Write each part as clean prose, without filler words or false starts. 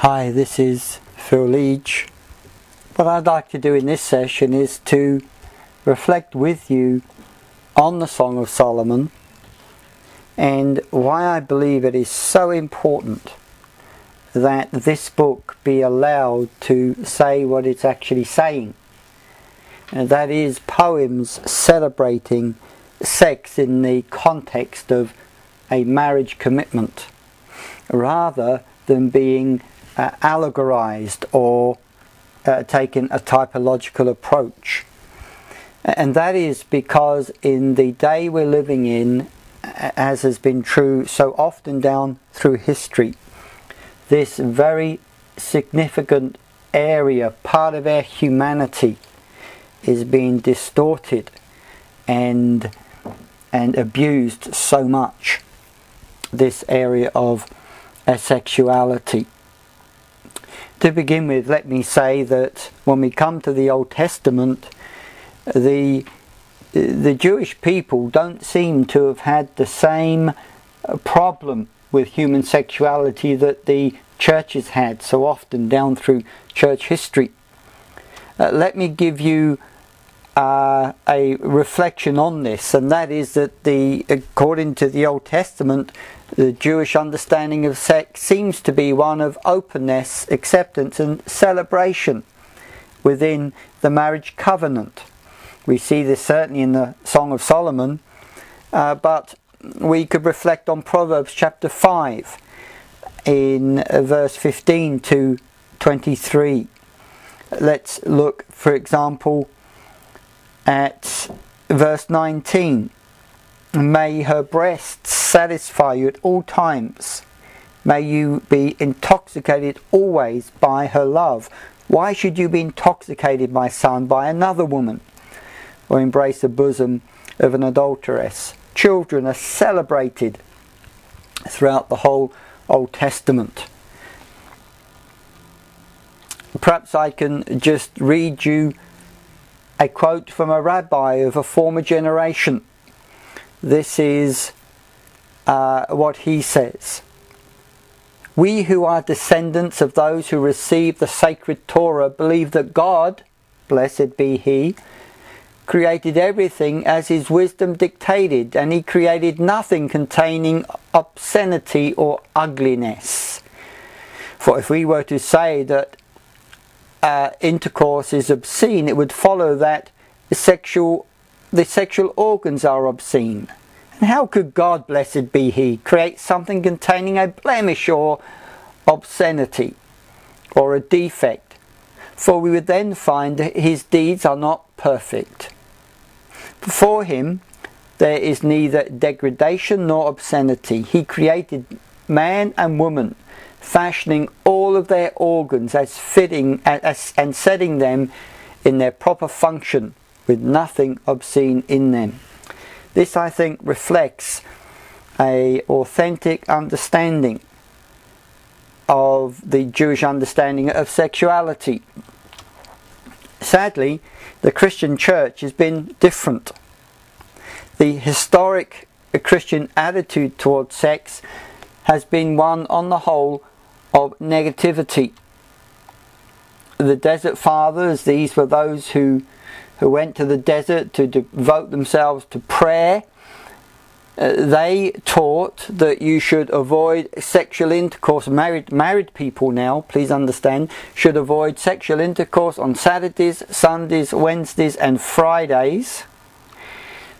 Hi, this is Phil Leach. What I'd like to do in this session is to reflect with you on the Song of Solomon and why I believe it is so important that this book be allowed to say what it's actually saying. And that is poems celebrating sex in the context of a marriage commitment, rather than being allegorized or taken a typological approach. And that is because in the day we're living in, as has been true so often down through history, this very significant area, part of our humanity, is being distorted and abused so much. This area of asexuality. To begin with, let me say that when we come to the Old Testament, the Jewish people don't seem to have had the same problem with human sexuality that the churches had so often down through church history. Let me give you a reflection on this, and that is that according to the Old Testament, the Jewish understanding of sex seems to be one of openness, acceptance and celebration within the marriage covenant. We see this certainly in the Song of Solomon, but we could reflect on Proverbs chapter 5 in verse 15 to 23. Let's look, for example, at verse 19. May her breasts satisfy you at all times. May you be intoxicated always by her love. Why should you be intoxicated, my son, by another woman, or embrace the bosom of an adulteress? Children are celebrated throughout the whole Old Testament. Perhaps I can just read you a quote from a rabbi of a former generation. This is what he says. We who are descendants of those who received the sacred Torah believe that God, blessed be He, created everything as His wisdom dictated, and He created nothing containing obscenity or ugliness. For if we were to say that intercourse is obscene, it would follow that the sexual organs are obscene. And how could God, blessed be He, create something containing a blemish or obscenity or a defect? For we would then find that His deeds are not perfect. For Him there is neither degradation nor obscenity. He created man and woman, fashioning all of their organs as fitting and setting them in their proper function, with nothing obscene in them. This, I think, reflects an authentic understanding of the Jewish understanding of sexuality. Sadly, the Christian church has been different. The historic Christian attitude towards sex has been one, on the whole, of negativity. The Desert Fathers, these were those who went to the desert to devote themselves to prayer. They taught that you should avoid sexual intercourse. Married people now, please understand, should avoid sexual intercourse on Saturdays, Sundays, Wednesdays and Fridays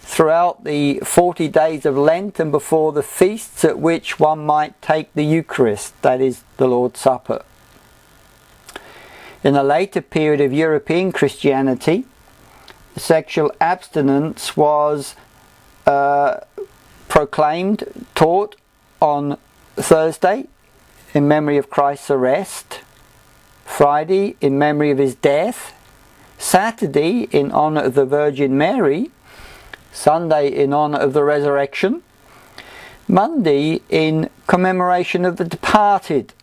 throughout the 40 days of Lent and before the feasts at which one might take the Eucharist, that is the Lord's Supper. In a later period of European Christianity, sexual abstinence was proclaimed, taught on Thursday in memory of Christ's arrest, Friday in memory of His death, Saturday in honour of the Virgin Mary, Sunday in honour of the resurrection, Monday in commemoration of the departed,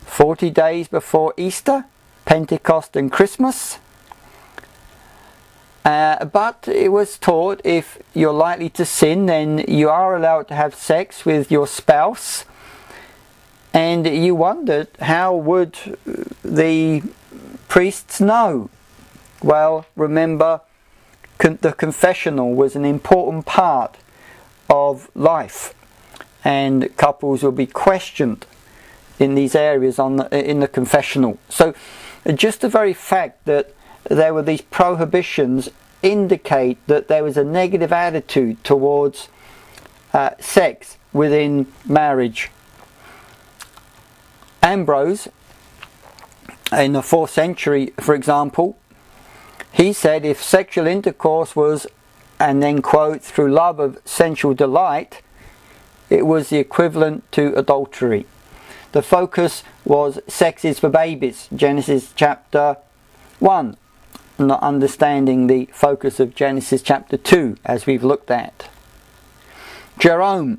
40 days before Easter, Pentecost and Christmas. But it was taught if you're likely to sin, then you are allowed to have sex with your spouse And you wondered, how would the priests know? Well, remember, the confessional was an important part of life, and couples will be questioned in these areas in the confessional. So just the very fact that there were these prohibitions indicate that there was a negative attitude towards sex within marriage. Ambrose, in the 4th century, for example, he said if sexual intercourse was, and then quote, through love of sensual delight, it was the equivalent to adultery. The focus was sex is for babies, Genesis chapter 1, not understanding the focus of Genesis chapter 2, as we've looked at. Jerome,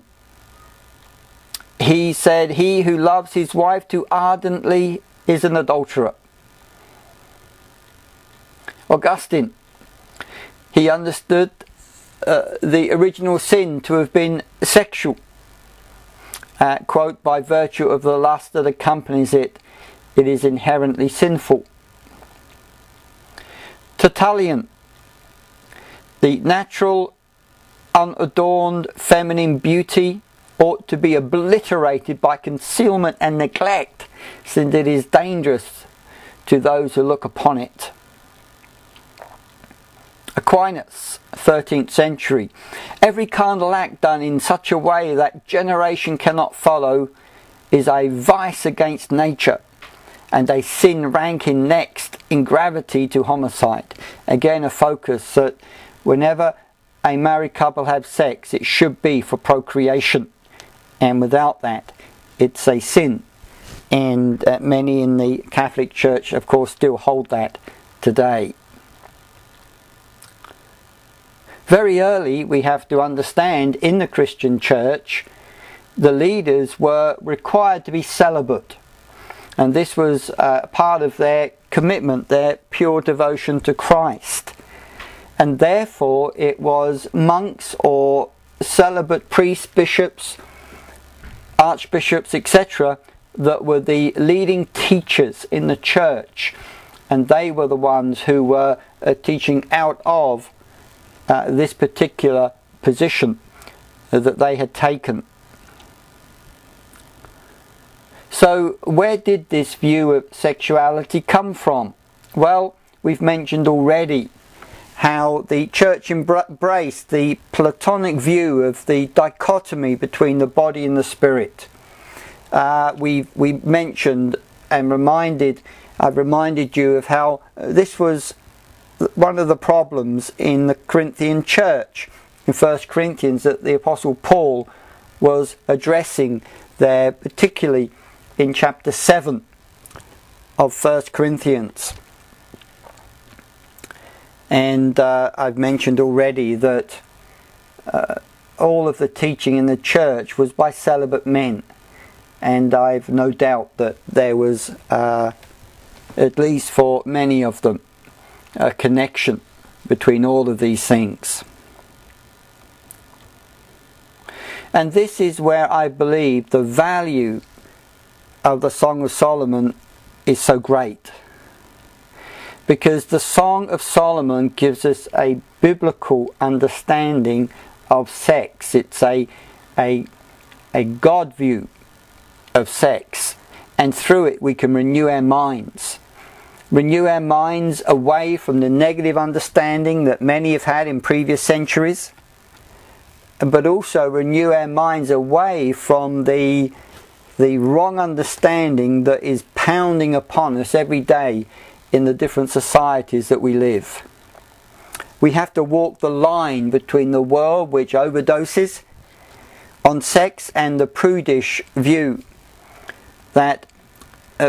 he said, he who loves his wife too ardently is an adulterer. Augustine, he understood the original sin to have been sexual. Quote, by virtue of the lust that accompanies it, it is inherently sinful. Tertullian, the natural, unadorned feminine beauty ought to be obliterated by concealment and neglect, since it is dangerous to those who look upon it. Aquinas, 13th century, every carnal act done in such a way that generation cannot follow is a vice against nature, and a sin ranking next in gravity to homicide. Again, a focus that whenever a married couple have sex, it should be for procreation, and without that, it's a sin. And many in the Catholic Church, of course, still hold that today. Very early, we have to understand, in the Christian Church, the leaders were required to be celibate. And this was part of their commitment, their pure devotion to Christ. And therefore, it was monks or celibate priests, bishops, archbishops, etc., that were the leading teachers in the church. And they were the ones who were teaching out of this particular position that they had taken. So where did this view of sexuality come from? Well, we've mentioned already how the church embraced the Platonic view of the dichotomy between the body and the spirit. We mentioned and I've reminded you of how this was one of the problems in the Corinthian church, in 1 Corinthians, that the Apostle Paul was addressing there, particularly in chapter 7 of 1 Corinthians. And I've mentioned already that all of the teaching in the church was by celibate men, and I've no doubt that there was, at least for many of them, a connection between all of these things. And this is where I believe the value of the Song of Solomon is so great, because the Song of Solomon gives us a biblical understanding of sex. It's a God view of sex, and through it we can renew our minds. Renew our minds away from the negative understanding that many have had in previous centuries, but also renew our minds away from the wrong understanding that is pounding upon us every day in the different societies that we live. We have to walk the line between the world which overdoses on sex and the prudish view that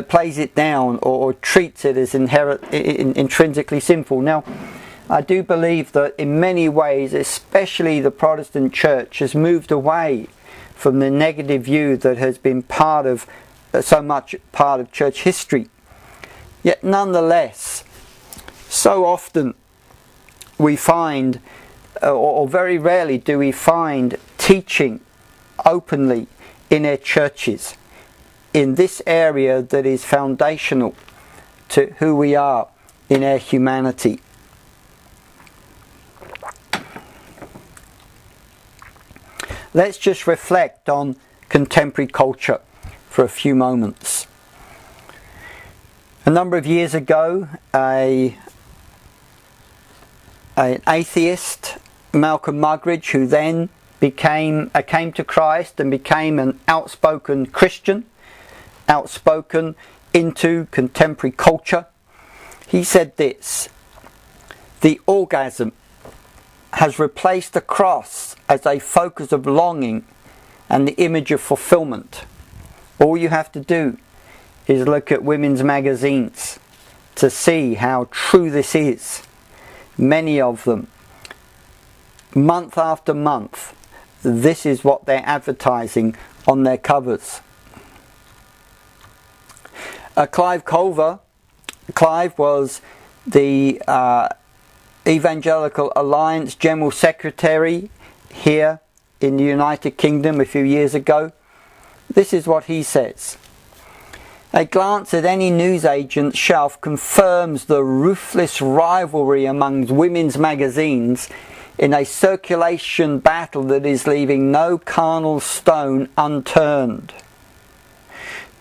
plays it down or treats it as intrinsically sinful. Now, I do believe that in many ways, especially the Protestant church, has moved away from the negative view that has been so much part of church history. Yet nonetheless, so often we find, or very rarely do we find, teaching openly in our churches in this area that is foundational to who we are in our humanity. Let's just reflect on contemporary culture for a few moments. A number of years ago, an atheist, Malcolm Muggeridge, who then came to Christ and became an outspoken Christian, outspoken into contemporary culture, he said this: "The orgasm has replaced the cross as a focus of longing and the image of fulfillment. All you have to do is look at women's magazines to see how true this is. Many of them, month after month, this is what they're advertising on their covers." Clive Culver. Clive was the Evangelical Alliance General Secretary here in the United Kingdom a few years ago. This is what he says: "A glance at any newsagent's shelf confirms the ruthless rivalry among women's magazines in a circulation battle that is leaving no carnal stone unturned.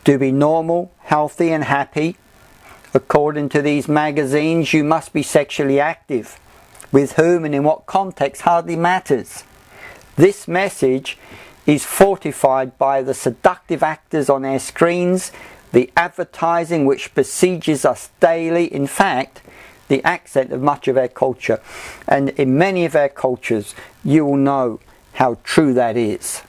To be normal, healthy and happy, according to these magazines, you must be sexually active. With whom and in what context hardly matters. This message is fortified by the seductive actors on our screens, the advertising which besieges us daily, in fact, the accent of much of our culture. And in many of our cultures, you will know how true that is."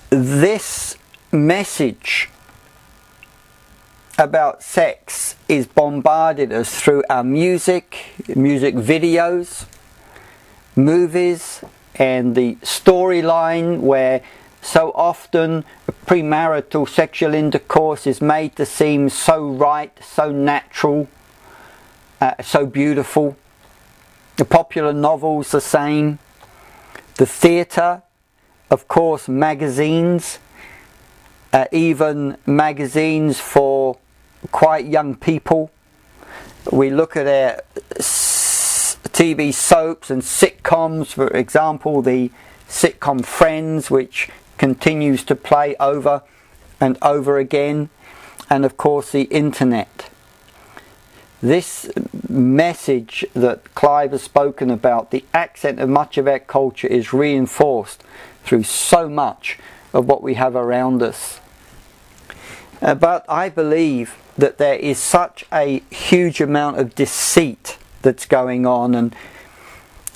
This message about sex is bombarded us through our music videos, movies, and the storyline where so often premarital sexual intercourse is made to seem so right, so natural, so beautiful. The popular novels the same. The theatre, of course, magazines, even magazines for quite young people. We look at our TV soaps and sitcoms, for example, the sitcom Friends, which continues to play over and over again, and of course the internet. This message that Clive has spoken about, the accent of much of our culture, is reinforced through so much of what we have around us. But I believe that there is such a huge amount of deceit that's going on,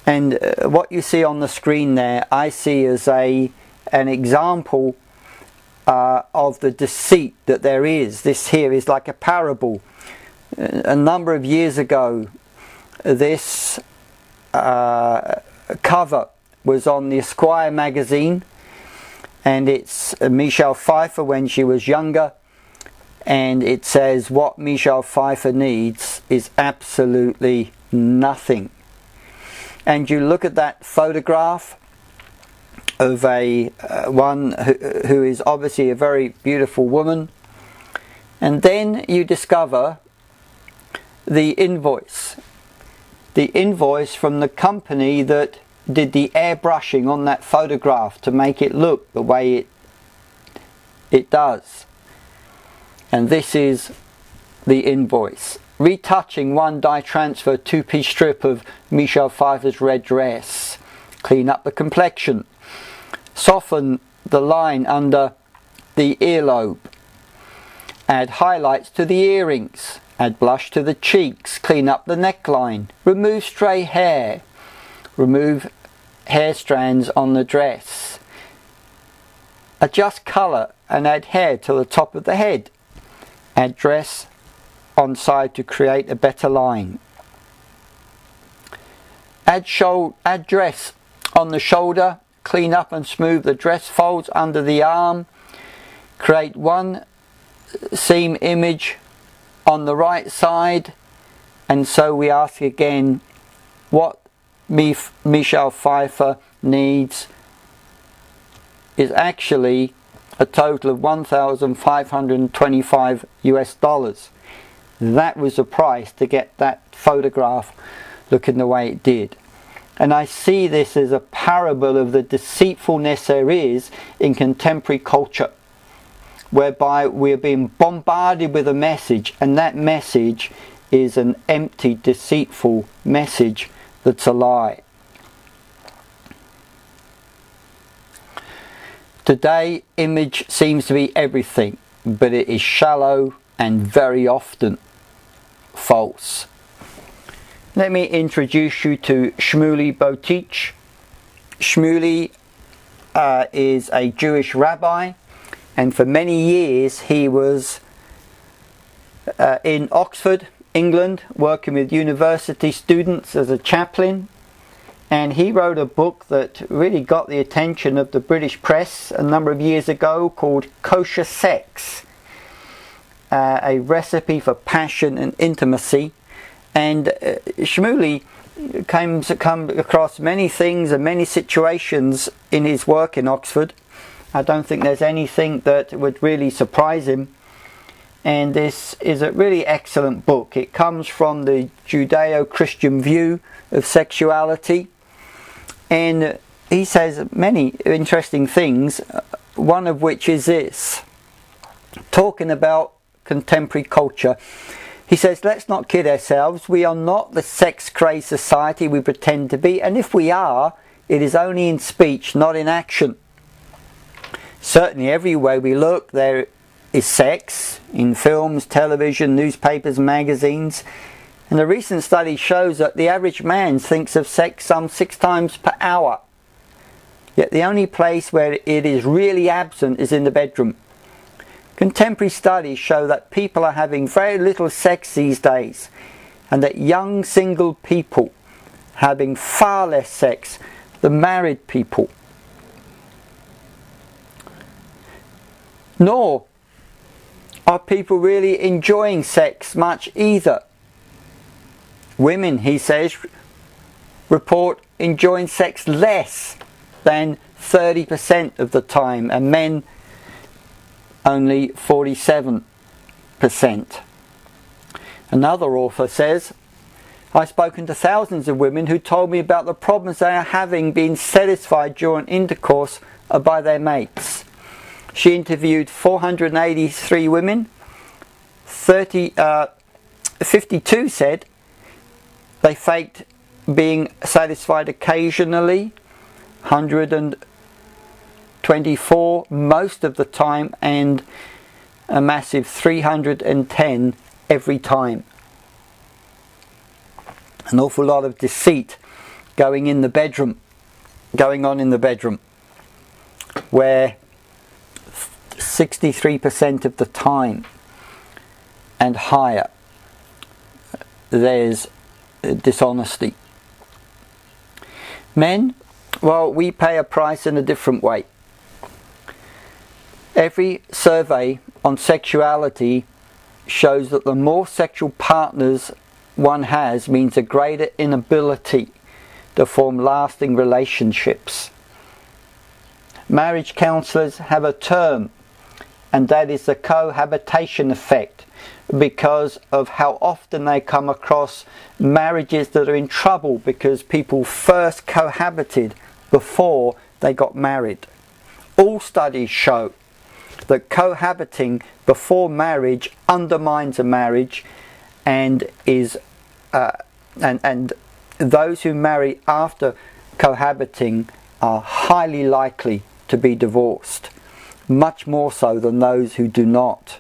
and what you see on the screen there, I see as an example of the deceit that there is. This here is like a parable. A number of years ago, this cover was on the Esquire magazine, and it's Michelle Pfeiffer when she was younger, and it says what Michelle Pfeiffer needs is absolutely nothing. And you look at that photograph of one who is obviously a very beautiful woman, and then you discover the invoice from the company that did the airbrushing on that photograph to make it look the way it does. And this is the invoice: retouching one dye transfer 2-piece strip of Michelle Pfeiffer's red dress, clean up the complexion, soften the line under the earlobe, add highlights to the earrings, add blush to the cheeks, clean up the neckline, remove stray hair, remove hair strands on the dress, adjust colour and add hair to the top of the head, add dress on side to create a better line, add dress on the shoulder, clean up and smooth the dress folds under the arm, create one seam image on the right side. And so we ask again, what Michelle Pfeiffer needs is actually a total of $1,525 US. That was the price to get that photograph looking the way it did. And I see this as a parable of the deceitfulness there is in contemporary culture, whereby we're being bombarded with a message, and that message is an empty, deceitful message that's a lie. Today, image seems to be everything, but it is shallow and very often false. Let me introduce you to Shmuley Boteach. Shmuley is a Jewish rabbi, and for many years he was in Oxford, England, working with university students as a chaplain. And he wrote a book that really got the attention of the British press a number of years ago called Kosher Sex, a recipe for passion and intimacy. And Shmuley come across many things and many situations in his work in Oxford. I don't think there's anything that would really surprise him. And this is a really excellent book. It comes from the Judeo-Christian view of sexuality. And he says many interesting things, one of which is this. Talking about contemporary culture, he says, let's not kid ourselves. We are not the sex-crazed society we pretend to be. And if we are, it is only in speech, not in action. Certainly everywhere we look, there is sex, in films, television, newspapers, magazines. And a recent study shows that the average man thinks of sex some 6 times per hour. Yet the only place where it is really absent is in the bedroom. Contemporary studies show that people are having very little sex these days, and that young single people having far less sex than married people. Nor are people really enjoying sex much either. Women, he says, report enjoying sex less than 30% of the time, and men only 47%. Another author says, I've spoken to thousands of women who told me about the problems they are having being satisfied during intercourse by their mates. She interviewed 483 women. 52 said they faked being satisfied occasionally, 124 most of the time, and a massive 310 every time. An awful lot of deceit going on in the bedroom, where 63% of the time and higher there's dishonesty. Men, well, we pay a price in a different way. Every survey on sexuality shows that the more sexual partners one has means a greater inability to form lasting relationships. Marriage counsellors have a term, and that is the cohabitation effect, because of how often they come across marriages that are in trouble because people first cohabited before they got married. All studies show that cohabiting before marriage undermines a marriage, and is and those who marry after cohabiting are highly likely to be divorced, much more so than those who do not.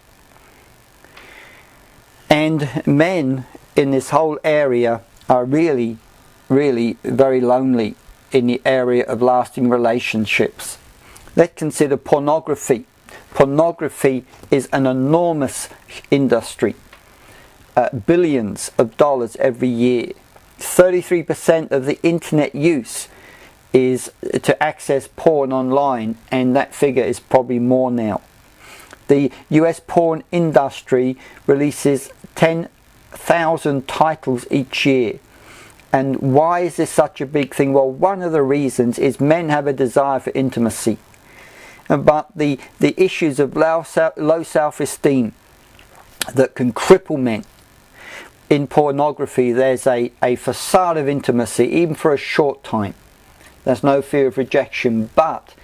And men in this whole area are really very lonely in the area of lasting relationships. Let's consider pornography. Pornography is an enormous industry, billions of dollars every year. 33% of the internet use is to access porn online, and that figure is probably more now. The US porn industry releases 10,000 titles each year, And why is this such a big thing? Well, one of the reasons is men have a desire for intimacy. But the issues of low self-esteem that can cripple men. In pornography, there's a facade of intimacy, even for a short time. There's no fear of rejection, but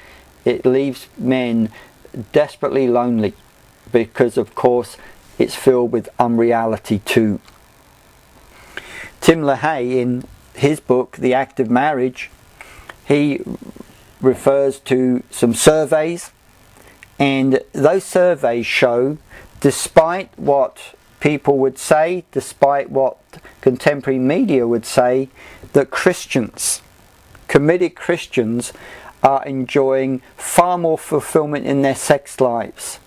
it leaves men desperately lonely because, of course, it's filled with unreality too. Tim LaHaye, in his book, The Act of Marriage, he refers to some surveys, and those surveys show, despite what people would say, despite what contemporary media would say, that Christians, committed Christians, are enjoying far more fulfillment in their sex lives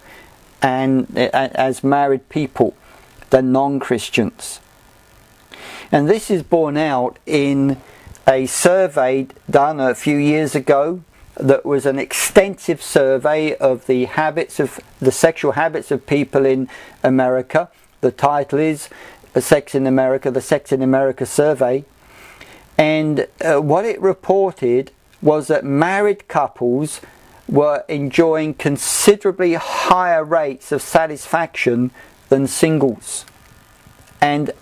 and as married people than non-Christians. And this is borne out in a survey done a few years ago that was an extensive survey of the sexual habits of people in America. The title is Sex in America, the Sex in America Survey. And what it reported was that married couples were enjoying considerably higher rates of satisfaction than singles. And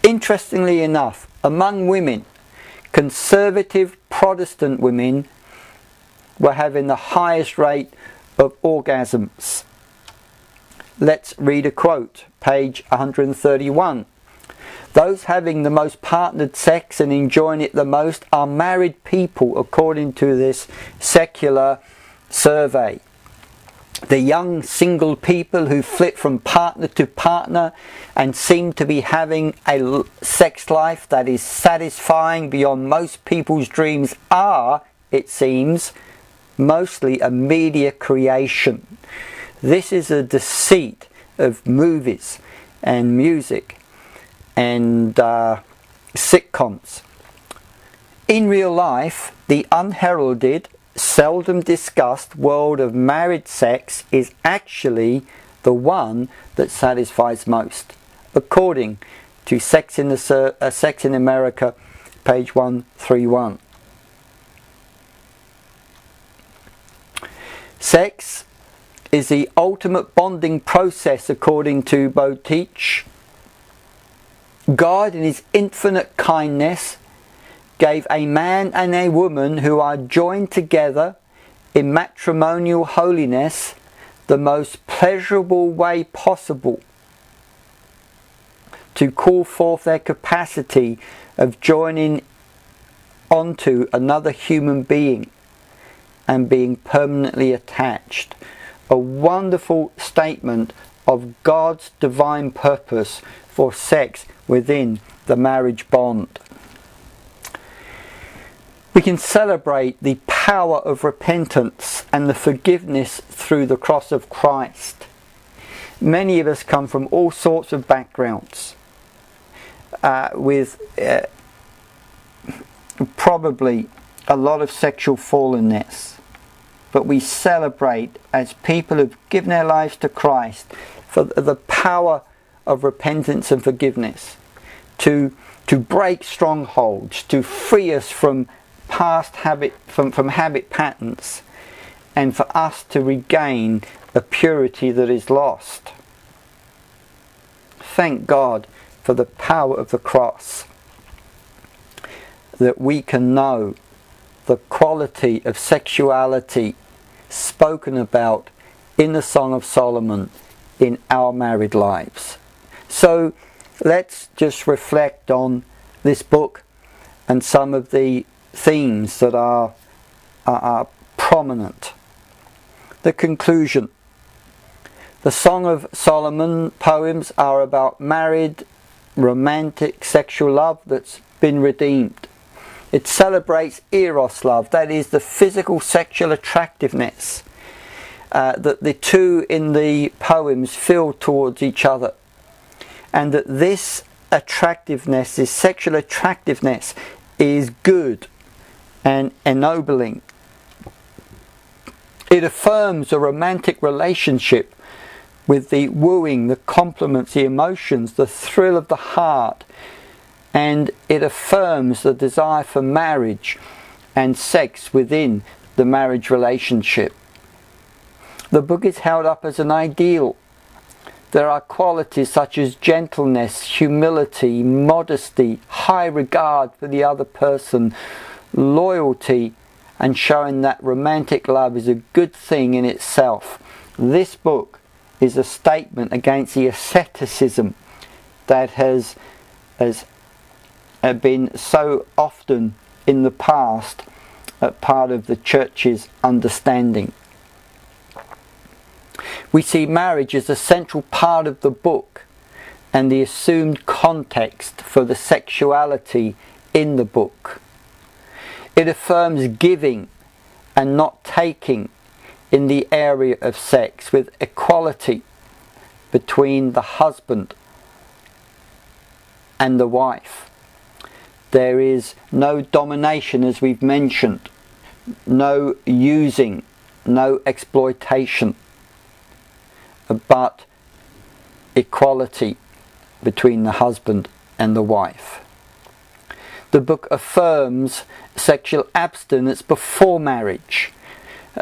interestingly enough, among women, conservative Protestant women were having the highest rate of orgasms. Let's read a quote, page 131. Those having the most partnered sex and enjoying it the most are married people, according to this secular survey. The young single people who flip from partner to partner and seem to be having a sex life that is satisfying beyond most people's dreams are, it seems, mostly a media creation. This is a deceit of movies and music and sitcoms. In real life, the unheralded, seldom discussed world of married sex is actually the one that satisfies most, according to Sex in America, page 131. Sex is the ultimate bonding process, according to Boteach. God, in His infinite kindness, gave a man and a woman who are joined together in matrimonial holiness the most pleasurable way possible to call forth their capacity of joining onto another human being and being permanently attached. A wonderful statement of God's divine purpose for sex within the marriage bond. We can celebrate the power of repentance and the forgiveness through the cross of Christ. Many of us come from all sorts of backgrounds with probably a lot of sexual fallenness. But we celebrate, as people who've given their lives to Christ, for the power of repentance and forgiveness to break strongholds, to free us from past habit, from habit patterns, and for us to regain a purity that is lost. Thank God for the power of the cross, that we can know the quality of sexuality spoken about in the Song of Solomon in our married lives. So let's just reflect on this book and some of the themes that are prominent. The conclusion. The Song of Solomon poems are about married, romantic, sexual love that's been redeemed. It celebrates eros love, that is the physical sexual attractiveness that the two in the poems feel towards each other. And that this attractiveness, this sexual attractiveness, is good and ennobling. It affirms a romantic relationship with the wooing, the compliments, the emotions, the thrill of the heart, and it affirms the desire for marriage and sex within the marriage relationship. The book is held up as an ideal. There are qualities such as gentleness, humility, modesty, high regard for the other person, loyalty, and showing that romantic love is a good thing in itself. This book is a statement against the asceticism that has been so often in the past part of the church's understanding. We see marriage as a central part of the book and the assumed context for the sexuality in the book. It affirms giving and not taking in the area of sex, with equality between the husband and the wife. There is no domination, as we've mentioned, no using, no exploitation, but equality between the husband and the wife. The book affirms sexual abstinence before marriage,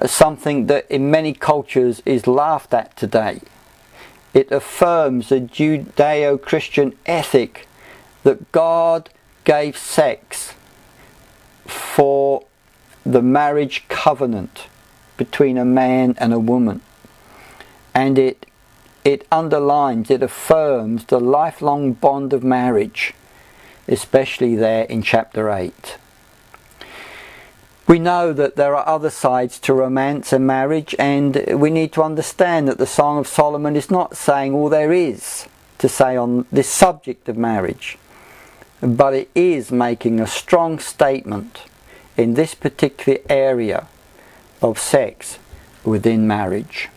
something that in many cultures is laughed at today. It affirms a Judeo-Christian ethic that God gave sex for the marriage covenant between a man and a woman. And it underlines, it affirms the lifelong bond of marriage, especially there in chapter 8. We know that there are other sides to romance and marriage, and we need to understand that the Song of Solomon is not saying all there is to say on this subject of marriage, but it is making a strong statement in this particular area of sex within marriage.